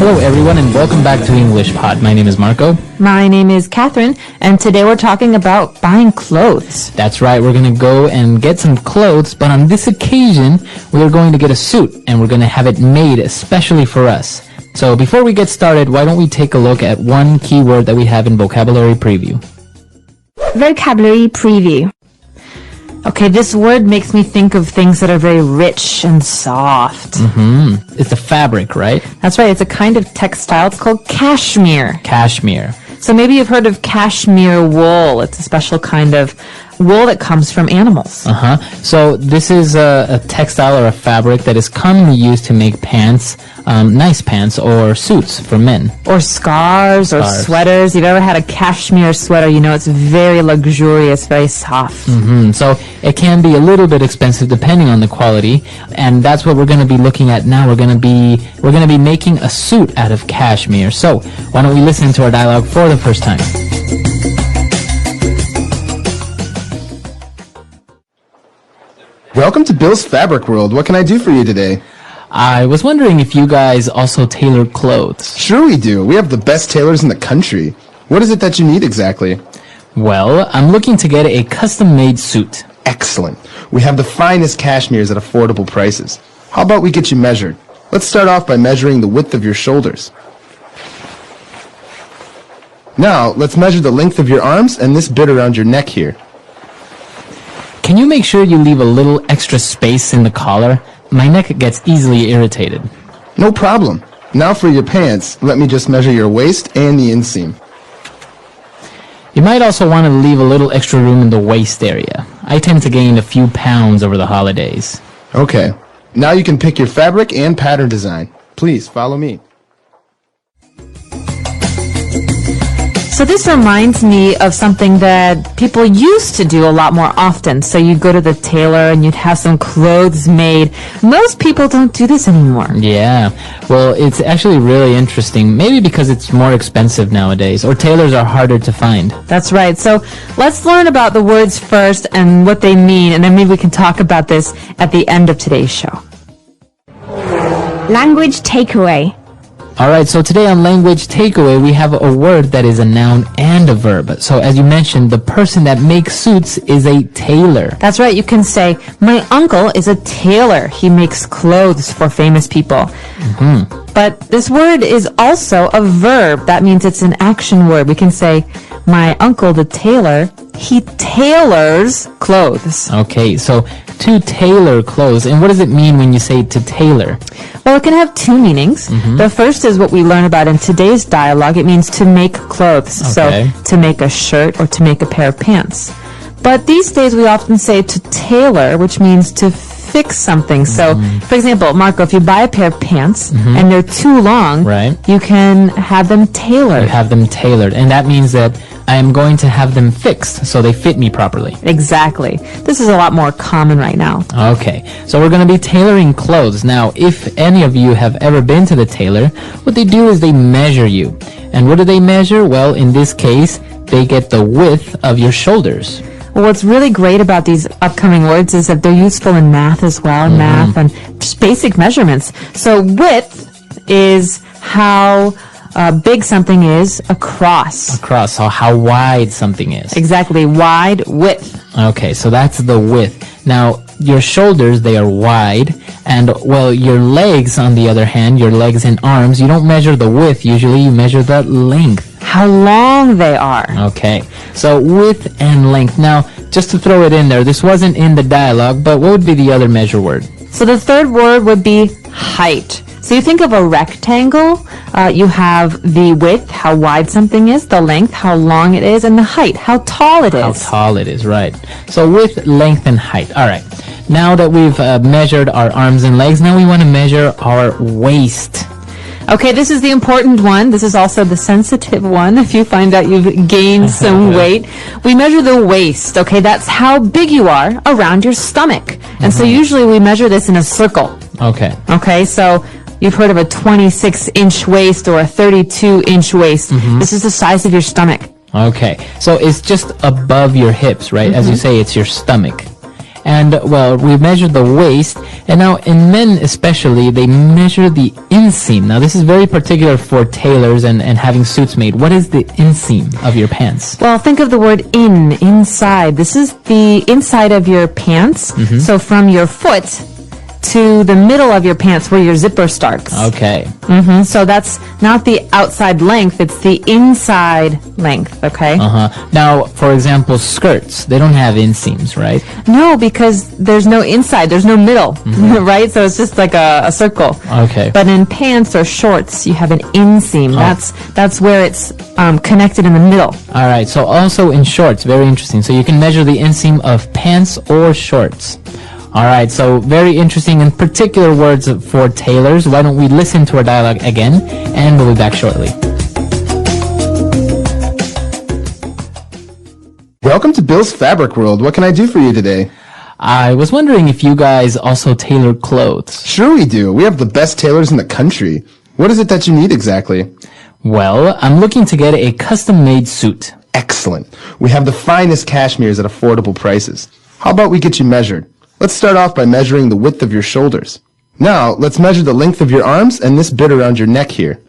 Hello everyone and welcome back to English Pod. My name is Marco. My name is Catherine, and today we're talking about buying clothes. That's right, we're going to go and get some clothes, but on this occasion, we're going to get a suit and we're going to have it made especially for us. So before we get started, why don't we take a look at one keyword that we have in Vocabulary Preview. Vocabulary Preview. Okay, this word makes me think of things that are very rich and soft. It's a fabric, right? That's right, it's a kind of textile. It's called cashmere. Cashmere. So maybe you've heard of cashmere wool. It's a special kind of wool that comes from animals. So this is a textile or a fabric that is commonly used to make pants, nice pants or suits for men. Or scarves or sweaters. You've ever had a cashmere sweater, you know it's very luxurious, very soft. So it can be a little bit expensive depending on the quality, and that's what we're going to be looking at now. We're going to be making a suit out of cashmere. So why don't we listen to our dialogue for the first time? Welcome to Bill's Fabric World. What can I do for you today? I was wondering if you guys also tailor clothes. Sure we do. We have the best tailors in the country. What is it that you need exactly? Well, I'm looking to get a custom-made suit. Excellent. We have the finest cashmeres at affordable prices. How about we get you measured? Let's start off by measuring the width of your shoulders. Now, let's measure the length of your arms and this bit around your neck here. Can you make sure you leave a little extra space in the collar? My neck gets easily irritated. No problem. Now for your pants, let me just measure your waist and the inseam. You might also want to leave a little extra room in the waist area. I tend to gain a few pounds over the holidays. Okay. Now you can pick your fabric and pattern design. Please follow me. So this reminds me of something that people used to do a lot more often. So you'd go to the tailor and you'd have some clothes made. Most people don't do this anymore. Yeah, well, it's actually really interesting. Maybe because it's more expensive nowadays, or tailors are harder to find. That's right. So let's learn about the words first and what they mean, and then maybe we can talk about this at the end of today's show. Language takeaway. Alright, so today on Language Takeaway, we have a word that is a noun and a verb. So as you mentioned, the person that makes suits is a tailor. That's right. You can say, my uncle is a tailor. He makes clothes for famous people. But this word is also a verb. That means it's an action word. We can say, my uncle the tailor, he tailors clothes. Okay, so to tailor clothes. And what does it mean when you say to tailor? Well, it can have two meanings. The first is what we learn about in today's dialogue. It means to make clothes. Okay. So to make a shirt or to make a pair of pants. But these days we often say to tailor, which means to fix something. So, for example, Marco, if you buy a pair of pants and they're too long, Right. you can have them tailored. You have them tailored. And that means that I am going to have them fixed so they fit me properly. Exactly. This is a lot more common right now. Okay, so we're going to be tailoring clothes. Now, if any of you have ever been to the tailor, what they do is they measure you. And what do they measure? Well, in this case, they get the width of your shoulders. Well, what's really great about these upcoming words is that they're useful in math as well, math and just basic measurements. So width is how big something is across. Across, so how wide something is. Exactly, wide, width. Okay, so that's the width. Now, your shoulders, they are wide, and, well, your legs, on the other hand, your legs and arms, you don't measure the width, usually you measure the length. How long they are. Okay, so width and length. Now, just to throw it in there, this wasn't in the dialogue, but what would be the other measure word? So the third word would be height. So you think of a rectangle, you have the width, how wide something is, the length, how long it is, and the height, how tall it is. How tall it is, right. So width, length, and height. All right. Now that we've measured our arms and legs, now we want to measure our waist. Okay, this is the important one. This is also the sensitive one. If you find out you've gained some weight, we measure the waist. Okay, that's how big you are around your stomach. And so usually we measure this in a circle. Okay. Okay, so you've heard of a 26-inch waist or a 32-inch waist. This is the size of your stomach. Okay, so it's just above your hips, right? As you say, it's your stomach. And, well, we measured the waist, and now in men especially, they measure the inseam. Now, this is very particular for tailors and having suits made. What is the inseam of your pants? Well, think of the word inside. This is the inside of your pants. So from your foot to the middle of your pants where your zipper starts. Okay. So that's not the outside length, it's the inside length, okay? Now, for example, skirts, they don't have inseams, right? No, because there's no inside, there's no middle, right? So it's just like a circle. Okay. But in pants or shorts, you have an inseam. That's where it's connected in the middle. All right, so also in shorts, very interesting. So you can measure the inseam of pants or shorts. All right, so very interesting and particular words for tailors. Why don't we listen to our dialogue again, and we'll be back shortly. Welcome to Bill's Fabric World. What can I do for you today? I was wondering if you guys also tailor clothes. Sure we do. We have the best tailors in the country. What is it that you need exactly? Well, I'm looking to get a custom-made suit. Excellent. We have the finest cashmeres at affordable prices. How about we get you measured? Let's start off by measuring the width of your shoulders. Now, let's measure the length of your arms and this bit around your neck here.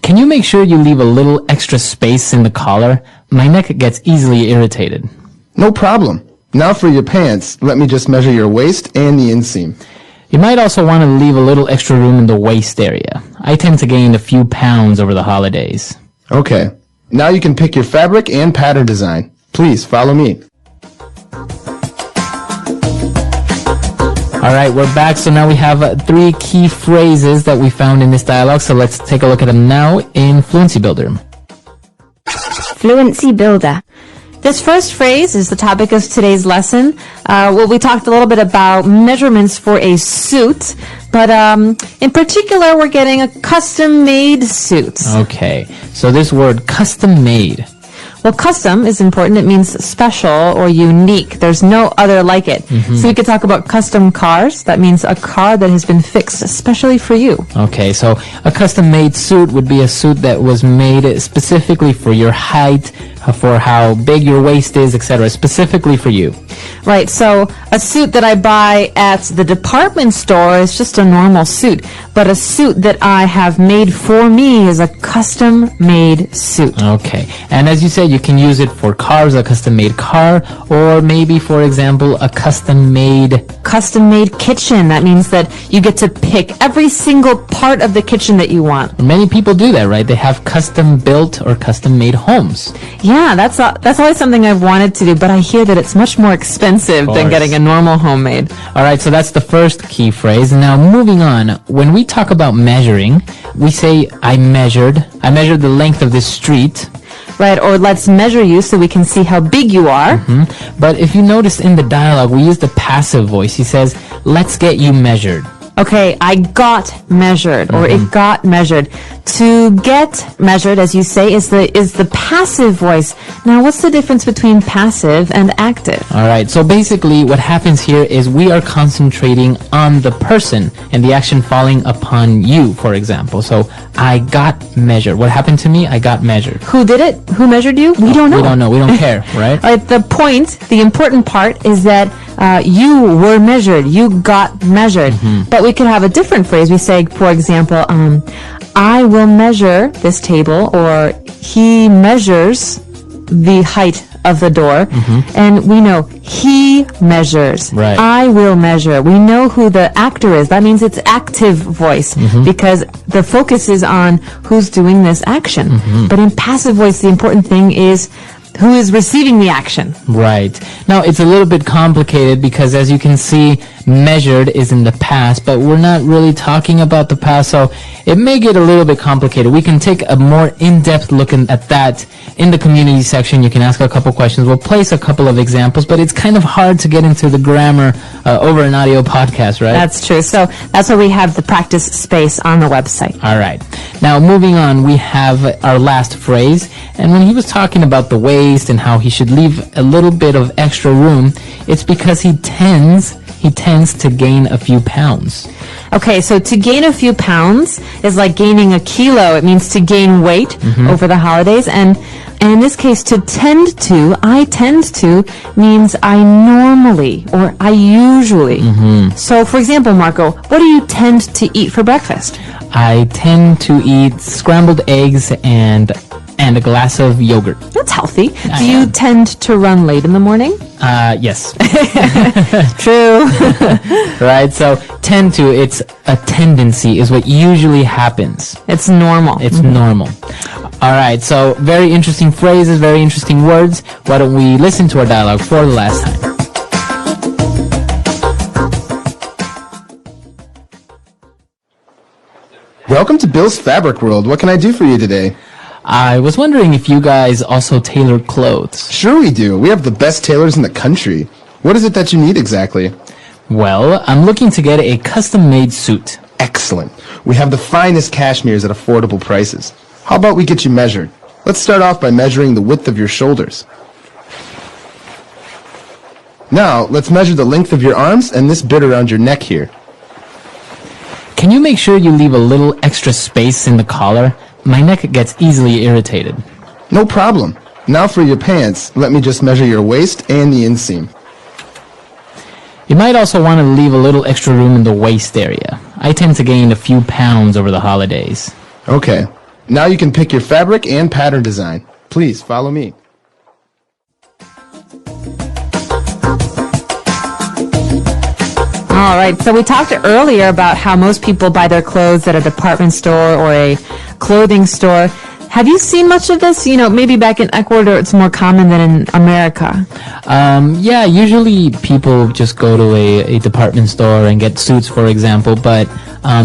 Can you make sure you leave a little extra space in the collar? My neck gets easily irritated. No problem. Now for your pants, let me just measure your waist and the inseam. You might also want to leave a little extra room in the waist area. I tend to gain a few pounds over the holidays. Okay. Now you can pick your fabric and pattern design. Please follow me. All right, we're back. So now we have 3 key phrases that we found in this dialogue. So let's take a look at them now in Fluency Builder. Fluency Builder. This first phrase is the topic of today's lesson. Well, we talked a little bit about measurements for a suit, but in particular, we're getting a custom-made suit. Okay, so this word custom-made. Well, custom is important. It means special or unique. There's no other like it. So we could talk about custom cars. That means a car that has been fixed especially for you. Okay, so a custom-made suit would be a suit that was made specifically for your height, for how big your waist is, etc., specifically for you. Right, so a suit that I buy at the department store is just a normal suit, but a suit that I have made for me is a custom-made suit. Okay, and as you said, you can use it for cars, a custom-made car, or maybe, for example, a custom-made kitchen. That means that you get to pick every single part of the kitchen that you want. Many people do that, right? They have custom-built or custom-made homes. Yeah, that's always something I've wanted to do, but I hear that it's much more expensive than getting a normal homemade. All right, so that's the first key phrase. Now, moving on, when we talk about measuring, we say, I measured the length of this street. Right, or let's measure you so we can see how big you are. But if you notice in the dialogue, we use the passive voice. He says, let's get you measured. Okay, I got measured, or it got measured. To get measured, as you say, is the passive voice. Now, what's the difference between passive and active? All right, so basically what happens here is we are concentrating on the person and the action falling upon you, for example. So, I got measured. What happened to me? I got measured. Who did it? Who measured you? We don't know. We don't know. We don't care, right? All right, the important part is that you were measured. You got measured. But we could have a different phrase. We say, for example, I will measure this table, or he measures the height of the door, and we know he measures. Right. I will measure. We know who the actor is. That means it's active voice because the focus is on who's doing this action. But in passive voice, the important thing is who is receiving the action. Right. Now, it's a little bit complicated because, as you can see, measured is in the past, but we're not really talking about the past, so it may get a little bit complicated. We can take a more in-depth look at that in the community section. You can ask a couple questions. We'll place a couple of examples, but it's kind of hard to get into the grammar over an audio podcast, right? That's true. So that's why we have the practice space on the website. All right. Now, moving on, we have our last phrase, and when he was talking about the waist and how he should leave a little bit of extra room, it's because he he tends to gain a few pounds. Okay, so to gain a few pounds is like gaining a kilo. It means to gain weight over the holidays. And in this case, I tend to means I normally or I usually. So, for example, Marco, what do you tend to eat for breakfast? I tend to eat scrambled eggs and a glass of yogurt. That's healthy. Do you tend to run late in the morning? Yes. True. Right, so tend to, it's a tendency, is what usually happens. It's normal. It's normal. All right, so very interesting phrases, very interesting words. Why don't we listen to our dialogue for the last time? Welcome to Bill's Fabric World. What can I do for you today? I was wondering if you guys also tailor clothes. Sure we do. We have the best tailors in the country. What is it that you need exactly? Well, I'm looking to get a custom-made suit. Excellent. We have the finest cashmeres at affordable prices. How about we get you measured? Let's start off by measuring the width of your shoulders. Now, let's measure the length of your arms and this bit around your neck here. Can you make sure you leave a little extra space in the collar? My neck gets easily irritated. No problem. Now for your pants, let me just measure your waist and the inseam. You might also want to leave a little extra room in the waist area. I tend to gain a few pounds over the holidays. Okay. Now you can pick your fabric and pattern design. Please follow me. All right, so we talked earlier about how most people buy their clothes at a department store or a clothing store. Have you seen much of this? You know, maybe back in Ecuador it's more common than in America. Yeah, usually people just go to a department store and get suits, for example, but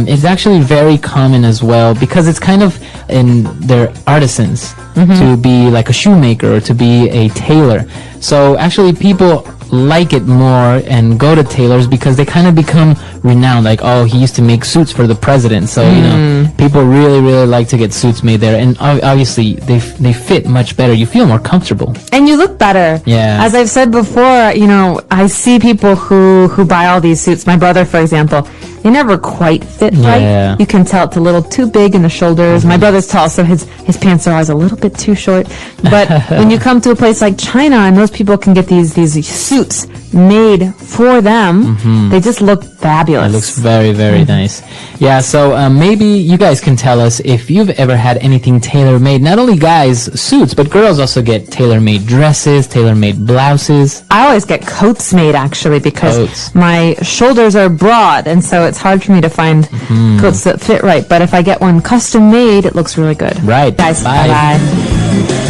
it's actually very common as well because it's kind of in their artisans to be like a shoemaker or to be a tailor. So actually people like it more and go to tailors because they kind of become renowned, like, oh, he used to make suits for the president, so you know, people really like to get suits made there, and obviously they fit much better. You feel more comfortable and you look better. Yeah, as I've said before, you know, I see people who buy all these suits. My brother, for example, they never quite fit right. You can tell it's a little too big in the shoulders. My brother's tall, so his pants are always a little bit too short. But when you come to a place like China and those people can get these suits made for them, they just look fabulous. It looks very nice. Yeah, so maybe you guys can tell us if you've ever had anything tailor-made. Not only guys suits, but girls also get tailor-made dresses, tailor-made blouses. I always get coats made, actually, because my shoulders are broad, and so it's hard for me to find coats that fit right. But if I get one custom made, it looks really good. Right. Guys, bye. bye-bye.